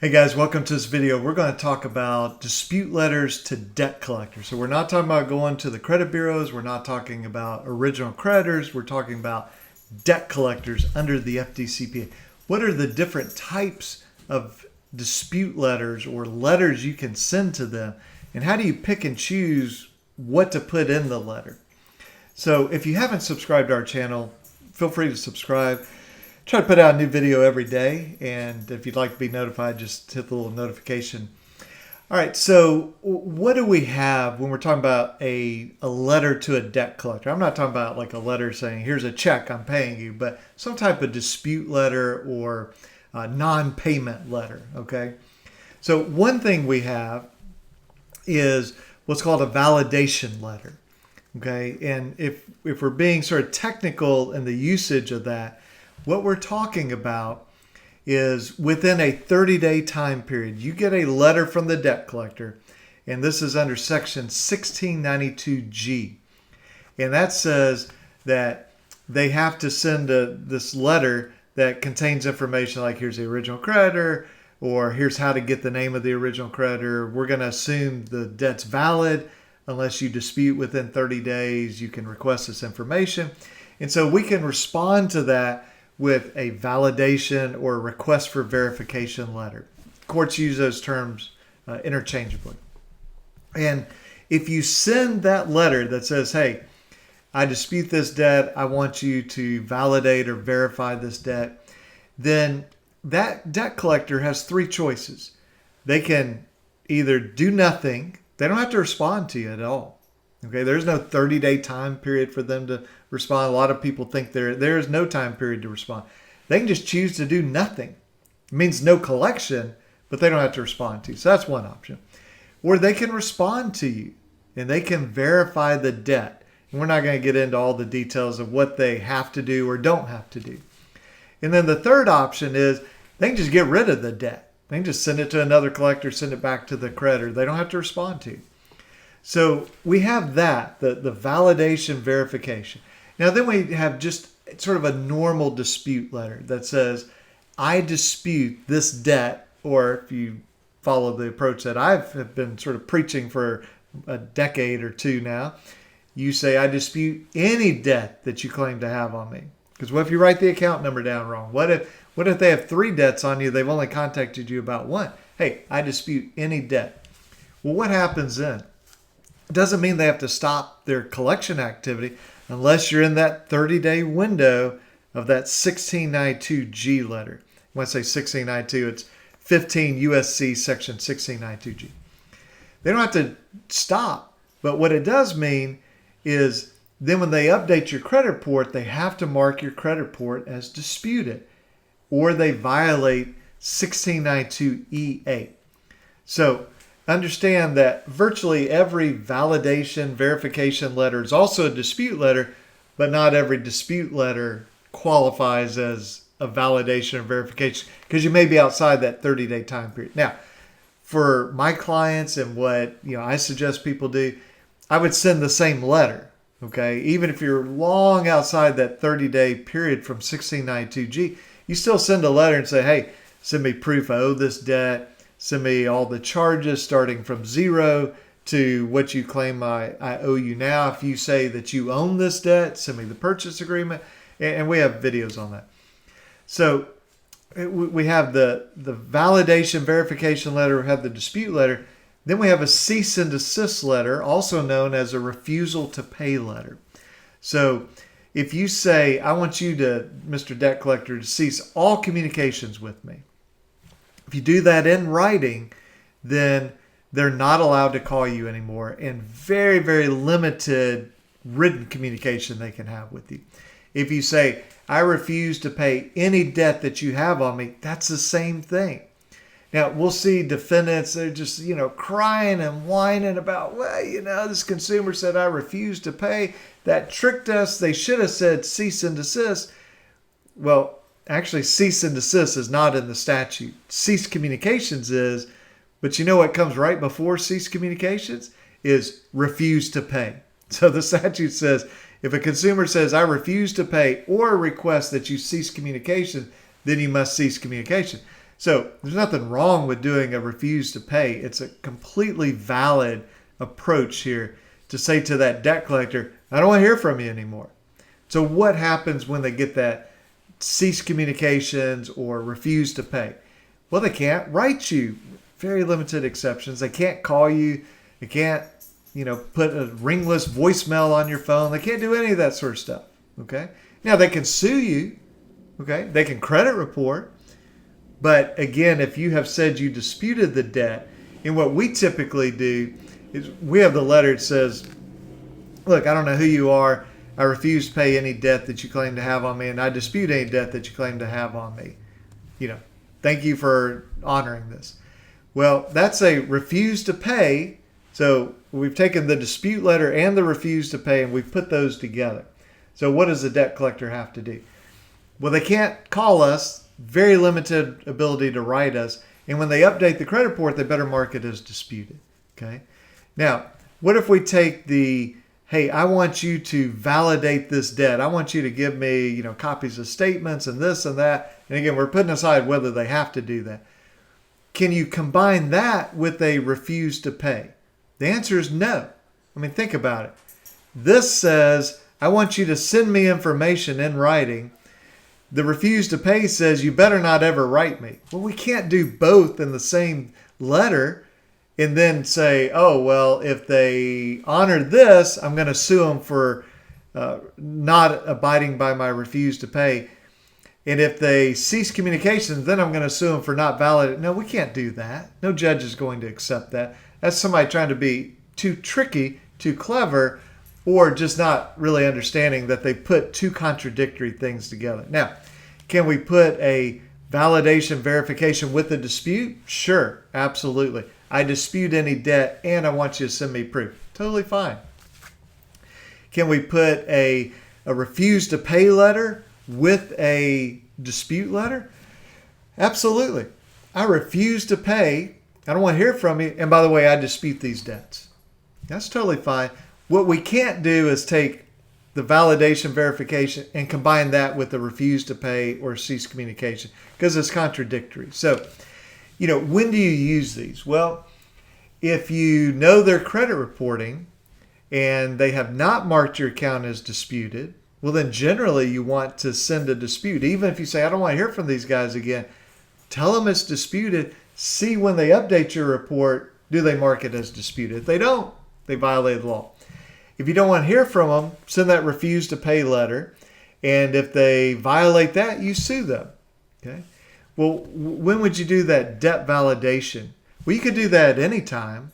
Hey guys, welcome to this video. We're going to talk about dispute letters to debt collectors. So we're not talking about going to the credit bureaus. We're not talking about original creditors. We're talking about debt collectors under the FDCPA. What are the different types of dispute letters or letters you can send to them? And how do you pick and choose what to put in the letter? So if you haven't subscribed to our channel, feel free to subscribe. Try to put out a new video every day, and if you'd like to be notified, just hit the little notification. All right, so what do we have when we're talking about a letter to a debt collector? I'm not talking about like a letter saying, here's a check, I'm paying you, but some type of dispute letter or non-payment letter, okay? So one thing we have is what's called a validation letter, okay? And if we're being sort of technical in the usage of that, what we're talking about is within a 30-day time period, you get a letter from the debt collector, and this is under section 1692G. And that says that they have to send this letter that contains information like here's the original creditor, or here's how to get the name of the original creditor. We're going to assume the debt's valid unless you dispute within 30 days. You can request this information. And so we can respond to that with a validation or a request for verification letter. Courts use those terms interchangeably. And if you send that letter that says, hey, I dispute this debt, I want you to validate or verify this debt, then that debt collector has three choices. They can either do nothing, they don't have to respond to you at all. Okay, there's no 30-day time period for them to respond. A lot of people think there is no time period to respond. They can just choose to do nothing. It means no collection, but they don't have to respond to you. So that's one option. Or they can respond to you and they can verify the debt. And we're not going to get into all the details of what they have to do or don't have to do. And then the third option is they can just get rid of the debt. They can just send it to another collector, send it back to the creditor. They don't have to respond to you. So we have that, the validation verification. Now then we have just sort of a normal dispute letter that says, I dispute this debt, or if you follow the approach that I've been sort of preaching for a decade or two now, you say, I dispute any debt that you claim to have on me. Because what if you write the account number down wrong? What if they have three debts on you, they've only contacted you about one? Hey, I dispute any debt. Well, what happens then? It doesn't mean they have to stop their collection activity unless you're in that 30-day window of that 1692G letter. When I say 1692, it's 15 USC section 1692G. They don't have to stop, but what it does mean is then when they update your credit report, they have to mark your credit report as disputed, or they violate 1692E8. So understand that virtually every validation, verification letter is also a dispute letter, but not every dispute letter qualifies as a validation or verification because you may be outside that 30-day time period. Now, for my clients and what I suggest people do, I would send the same letter, okay? Even if you're long outside that 30-day period from 1692G, you still send a letter and say, hey, send me proof I owe this debt. Send me all the charges starting from zero to what you claim I owe you now. If you say that you own this debt, send me the purchase agreement. And we have videos on that. So we have the validation verification letter, we have the dispute letter. Then we have a cease and desist letter, also known as a refusal to pay letter. So if you say, I want you to, Mr. Debt Collector, to cease all communications with me, if you do that in writing, then they're not allowed to call you anymore, and very, very limited written communication they can have with you. If you say, I refuse to pay any debt that you have on me, that's the same thing. Now, we'll see defendants, they're just, crying and whining about, this consumer said I refuse to pay. That tricked us. They should have said cease and desist. Well, actually, cease and desist is not in the statute. Cease communications is, but you know what comes right before cease communications is refuse to pay. So the statute says if a consumer says, I refuse to pay or request that you cease communication, then you must cease communication. So there's nothing wrong with doing a refuse to pay. It's a completely valid approach here to say to that debt collector, I don't want to hear from you anymore. So what happens when they get that cease communications or refuse to pay? Well, they can't write you. Very limited exceptions. They can't call you. They can't, put a ringless voicemail on your phone. They can't do any of that sort of stuff. Okay. Now they can sue you. Okay. They can credit report. But again, if you have said you disputed the debt, and what we typically do is we have the letter that says, look, I don't know who you are. I refuse to pay any debt that you claim to have on me, and I dispute any debt that you claim to have on me. Thank you for honoring this. Well, that's a refuse to pay. So we've taken the dispute letter and the refuse to pay, and we've put those together. So what does the debt collector have to do? Well, they can't call us, very limited ability to write us. And when they update the credit report, they better mark it as disputed. Okay. Now, what if we take hey, I want you to validate this debt. I want you to give me, copies of statements and this and that. And again, we're putting aside whether they have to do that. Can you combine that with a refuse to pay? The answer is no. I mean, think about it. This says, I want you to send me information in writing. The refuse to pay says, you better not ever write me. Well, we can't do both in the same letter and then say, oh, well, if they honor this, I'm going to sue them for not abiding by my refuse to pay. And if they cease communications, then I'm going to sue them for not valid. No, we can't do that. No judge is going to accept that. That's somebody trying to be too tricky, too clever, or just not really understanding that they put two contradictory things together. Now, can we put a validation verification with the dispute? Sure, absolutely. I dispute any debt and I want you to send me proof. Totally fine. Can we put a refuse to pay letter with a dispute letter? Absolutely. I refuse to pay. I don't want to hear from you. And by the way, I dispute these debts. That's totally fine. What we can't do is take the validation verification and combine that with the refuse to pay or cease communication because it's contradictory. So, when do you use these? Well, if you know their credit reporting and they have not marked your account as disputed, well, then generally you want to send a dispute. Even if you say, I don't want to hear from these guys again, tell them it's disputed. See when they update your report, do they mark it as disputed? If they don't, they violate the law. If you don't want to hear from them, send that refuse to pay letter. And if they violate that, you sue them. Okay. Well, when would you do that debt validation? Well, you could do that at any time.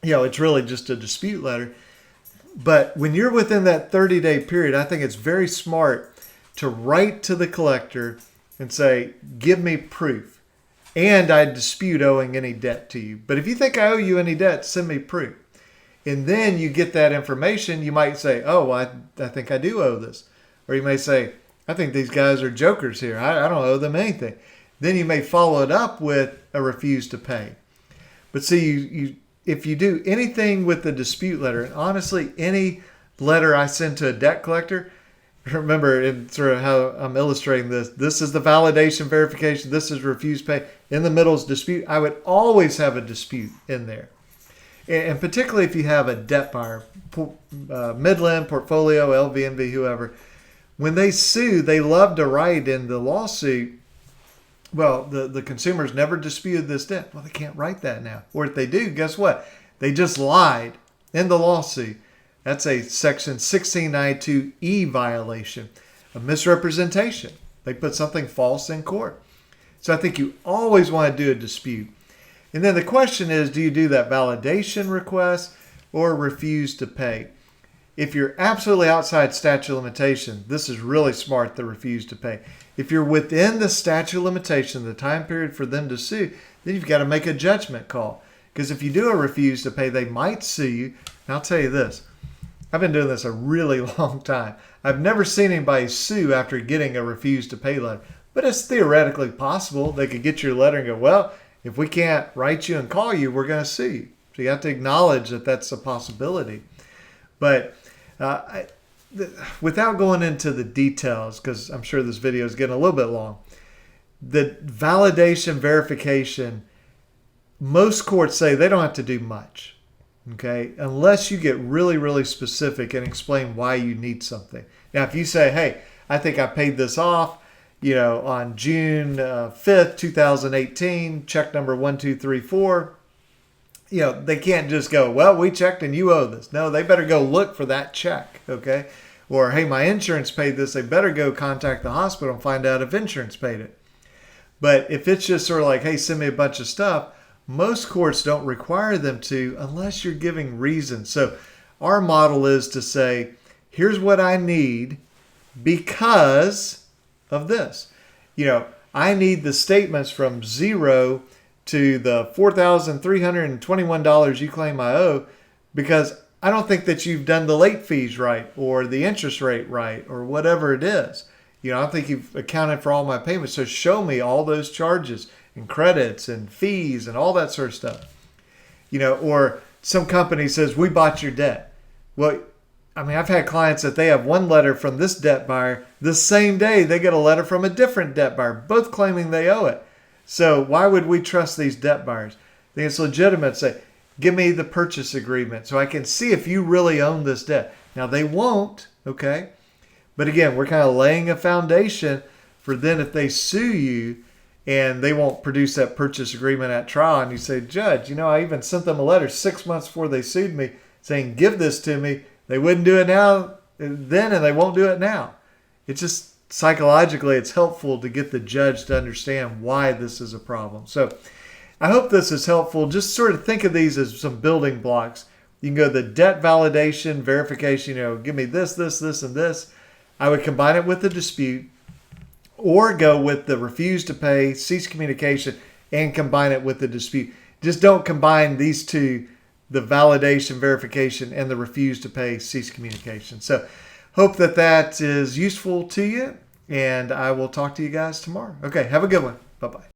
It's really just a dispute letter. But when you're within that 30-day period, I think it's very smart to write to the collector and say, give me proof. And I dispute owing any debt to you. But if you think I owe you any debt, send me proof. And then you get that information. You might say, oh, I think I do owe this. Or you may say, I think these guys are jokers here. I don't owe them anything. Then you may follow it up with a refuse to pay. But see, if you do anything with the dispute letter, and honestly, any letter I send to a debt collector, remember in sort of how I'm illustrating this is the validation verification, this is refuse pay, in the middle is dispute. I would always have a dispute in there. And particularly if you have a debt buyer, Midland, Portfolio, LVNV, whoever, when they sue, they love to write in the lawsuit, well, the consumers never disputed this debt. Well, they can't write that now. Or if they do, guess what? They just lied in the lawsuit. That's a Section 1692E violation, a misrepresentation. They put something false in court. So I think you always want to do a dispute. And then the question is, do you do that validation request or refuse to pay? If you're absolutely outside statute of limitation, this is really smart to refuse to pay. If you're within the statute of limitation, the time period for them to sue, then you've got to make a judgment call. Because if you do a refuse to pay, they might sue you. And I'll tell you this, I've been doing this a really long time. I've never seen anybody sue after getting a refuse to pay letter. But it's theoretically possible. They could get your letter and go, well, if we can't write you and call you, we're going to sue you. So you have to acknowledge that that's a possibility. But without going into the details, because I'm sure this video is getting a little bit long, the validation verification, most courts say they don't have to do much, okay, unless you get really, really specific and explain why you need something. Now, if you say, hey, I think I paid this off, on June 5th, 2018, check number 1234, they can't just go, well, we checked and you owe this. No, they better go look for that check, okay? Or, hey, my insurance paid this. They better go contact the hospital and find out if insurance paid it. But if it's just sort of like, hey, send me a bunch of stuff, most courts don't require them to unless you're giving reasons. So our model is to say, here's what I need because of this. I need the statements from zero to the $4,321 you claim I owe because I don't think that you've done the late fees right or the interest rate right or whatever it is. I don't think you've accounted for all my payments. So show me all those charges and credits and fees and all that sort of stuff. Or some company says, we bought your debt. Well, I've had clients that they have one letter from this debt buyer. The same day, they get a letter from a different debt buyer, both claiming they owe it. So why would we trust these debt buyers? I think it's legitimate to say, give me the purchase agreement so I can see if you really own this debt. Now, they won't, okay? But again, we're kind of laying a foundation for then if they sue you and they won't produce that purchase agreement at trial and you say, Judge, I even sent them a letter 6 months before they sued me saying, give this to me. They wouldn't do it now then and they won't do it now. It's just psychologically, it's helpful to get the judge to understand why this is a problem. So I hope this is helpful. Just sort of think of these as some building blocks. You can go the debt validation, verification, give me this, this, this, and this. I would combine it with the dispute or go with the refuse to pay, cease communication, and combine it with the dispute. Just don't combine these two, the validation, verification, and the refuse to pay, cease communication. So hope that is useful to you, and I will talk to you guys tomorrow. Okay, have a good one. Bye-bye.